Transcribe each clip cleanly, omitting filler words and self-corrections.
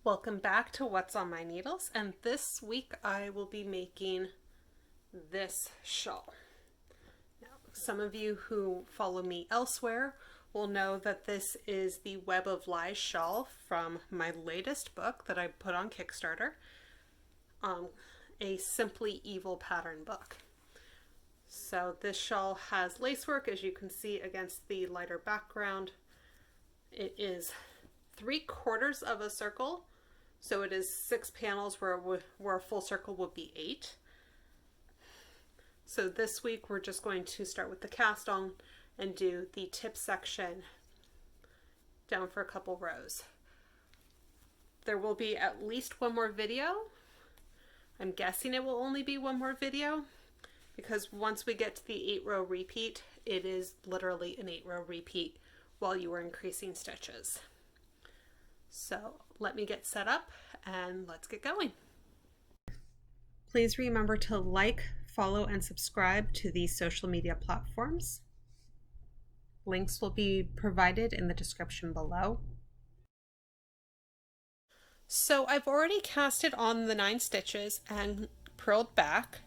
Welcome back to What's on My Needles, and this week I will be making this shawl. Now, some of you who follow me elsewhere will know that this is the Web of Lies shawl from my latest book that I put on Kickstarter, a Simply Evil pattern book. So this shawl has lacework, as you can see, against the lighter background. It is 3/4 of a circle. So it is 6 panels where a full circle would be 8. So this week we're just going to start with the cast on and do the tip section down for a couple rows. There will be at least one more video. I'm guessing it will only be one more video because once we get to the 8-row repeat, it is literally an 8-row repeat while you are increasing stitches. So let me get set up and let's get going. Please remember to like, follow, and subscribe to these social media platforms. Links will be provided in the description below. So I've already casted on the 9 stitches and purled back.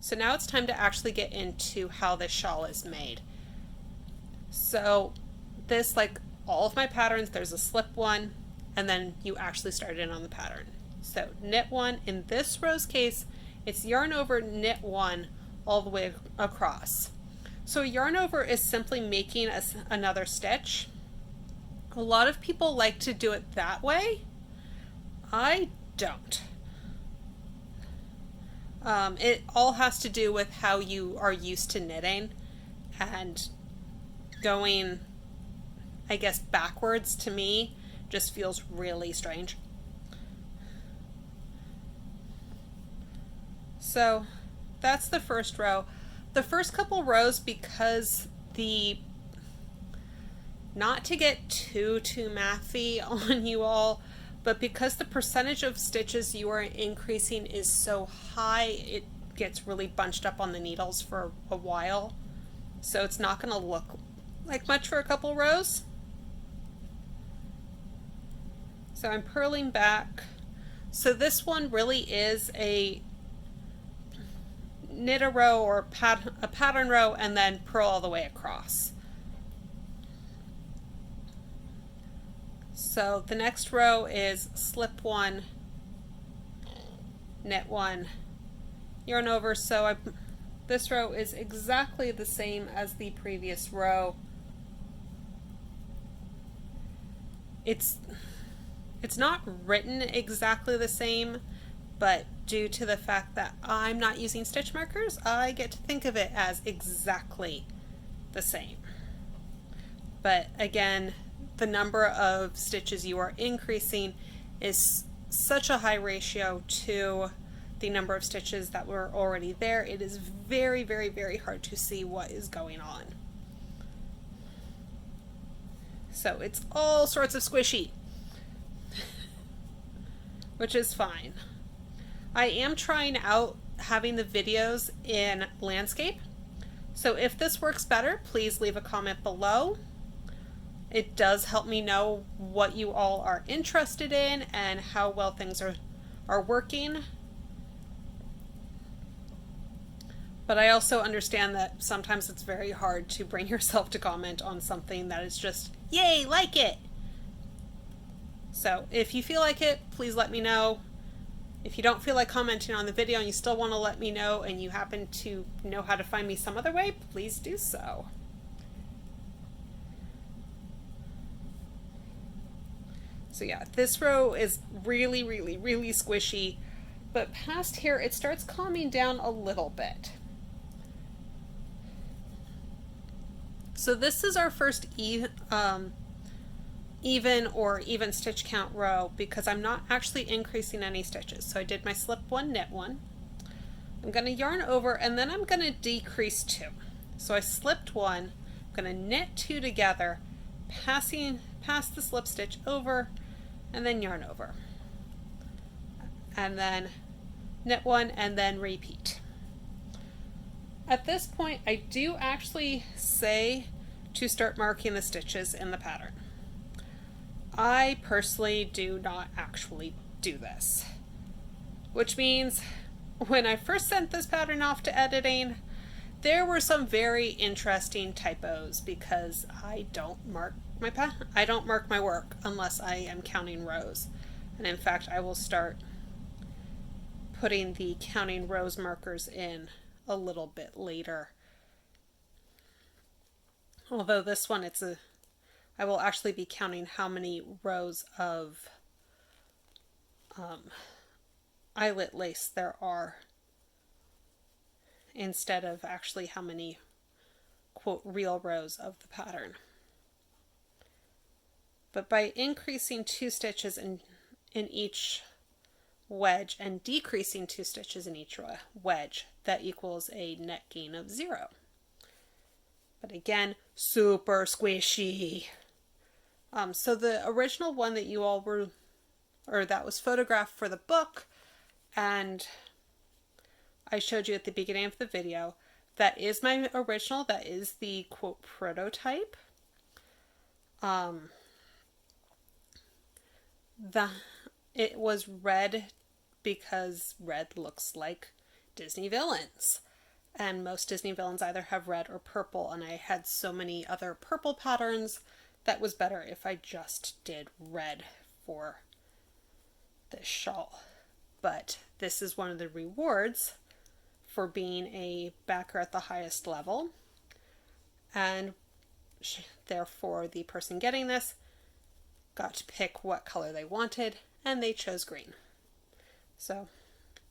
So now it's time to actually get into how this shawl is made. So this, like all of my patterns, there's a slip one, and then you actually start in on the pattern. So knit 1, in this row's case, it's yarn over, knit 1 all the way across. So yarn over is simply making another stitch. A lot of people like to do it that way. I don't. It all has to do with how you are used to knitting, and going, I guess, backwards to me just feels really strange. So that's the first row. The first couple rows, because not to get too mathy on you all, but because the percentage of stitches you are increasing is so high, it gets really bunched up on the needles for a while. So it's not going to look like much for a couple rows. So I'm purling back. So this one really is a knit a row or a pattern row and then purl all the way across. So the next row is slip 1, knit 1, yarn over. So this row is exactly the same as the previous row. It's not written exactly the same, but due to the fact that I'm not using stitch markers, I get to think of it as exactly the same. But again, the number of stitches you are increasing is such a high ratio to the number of stitches that were already there. It is very, very, very hard to see what is going on. So it's all sorts of squishy, which is fine. I am trying out having the videos in landscape. So if this works better, please leave a comment below. It does help me know what you all are interested in and how well things are working. But I also understand that sometimes it's very hard to bring yourself to comment on something that is just, yay, like it. So if you feel like it, please let me know. If you don't feel like commenting on the video and you still want to let me know and you happen to know how to find me some other way, please do so. So yeah, this row is really, really, really squishy, but past here it starts calming down a little bit. So this is our first even or even stitch count row because I'm not actually increasing any stitches. So I did my slip 1, knit 1. I'm going to yarn over and then I'm going to decrease 2. So I slipped 1, I'm going to knit 2 together, pass the slip stitch over, and then yarn over. And then knit 1 and then repeat. At this point, I do actually say to start marking the stitches in the pattern. I personally do not actually do this, which means when I first sent this pattern off to editing, there were some very interesting typos because I don't mark my work unless I am counting rows. And in fact, I will start putting the counting rows markers in a little bit later. Although this one, I will actually be counting how many rows of eyelet lace there are instead of actually how many, quote, real rows of the pattern. But by increasing 2 stitches in each wedge and decreasing 2 stitches in each wedge, that equals a net gain of 0. But again, super squishy. So the original one that you all were, or that was photographed for the book, and I showed you at the beginning of the video, that is my original. That is the, quote, prototype. It was red because red looks like Disney villains. And most Disney villains either have red or purple, and I had so many other purple patterns that was better if I just did red for this shawl. But this is one of the rewards for being a backer at the highest level, and therefore the person getting this got to pick what color they wanted, and they chose green. So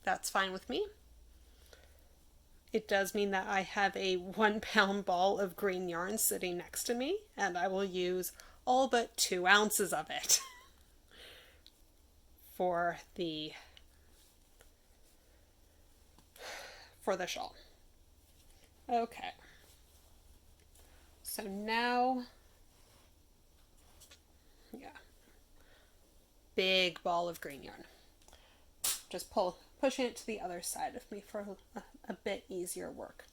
that's fine with me. It does mean that I have a 1 pound ball of green yarn sitting next to me, and I will use all but 2 ounces of it for the shawl. Okay. So now, yeah, big ball of green yarn. Just pushing it to the other side of me for a bit easier work.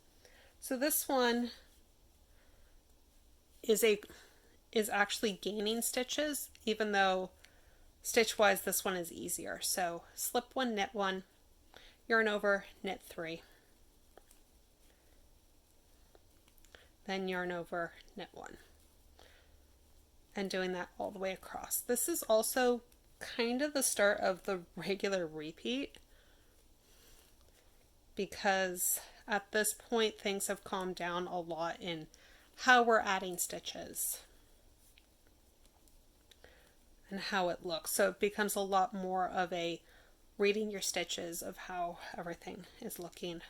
So this one is actually gaining stitches, even though stitch wise this one is easier. So slip 1, knit 1, yarn over, knit 3, then yarn over, knit 1, and doing that all the way across. This is also kind of the start of the regular repeat, because at this point things have calmed down a lot in how we're adding stitches and how it looks. So it becomes a lot more of a reading your stitches of how everything is looking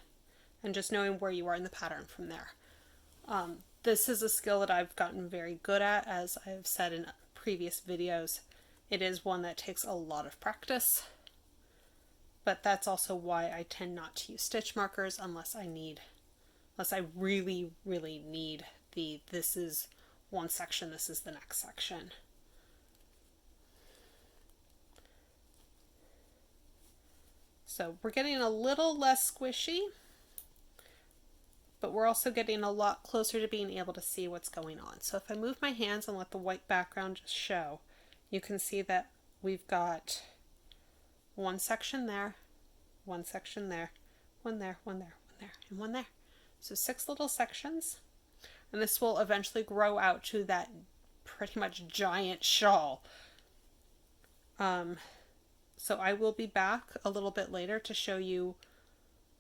and just knowing where you are in the pattern from there. This is a skill that I've gotten very good at, as I've said in previous videos. It is one that takes a lot of practice, but that's also why I tend not to use stitch markers unless I really, really need this is one section, this is the next section. So we're getting a little less squishy, but we're also getting a lot closer to being able to see what's going on. So if I move my hands and let the white background just show, you can see that we've got one section there, one section there, one there, one there, one there, and one there. So 6 little sections, and this will eventually grow out to that pretty much giant shawl. So I will be back a little bit later to show you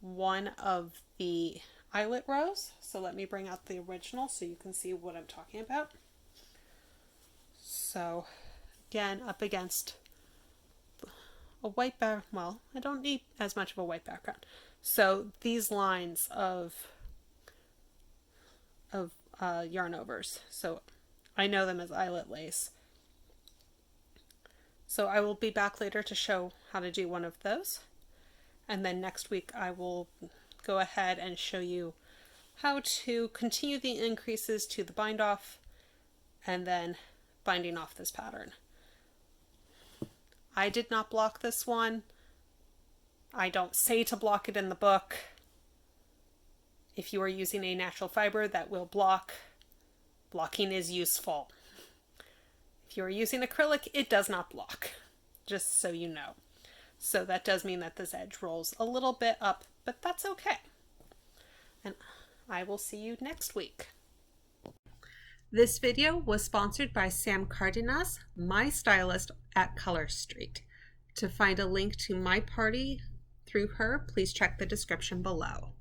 one of the eyelet rows. So let me bring out the original so you can see what I'm talking about. So again, up against a white background. Well, I don't need as much of a white background. So these lines of yarn overs. So I know them as eyelet lace. So I will be back later to show how to do one of those. And then next week I will go ahead and show you how to continue the increases to the bind off and then binding off this pattern. I did not block this one. I don't say to block it in the book. If you are using a natural fiber that will block, blocking is useful. If If you're using acrylic, it does not block, just so you know. So that does mean that this edge rolls a little bit up, but that's okay. And I will see you next week. This video was sponsored by Sam Cardenas, my stylist at Color Street. To find a link to my party through her, please check the description below.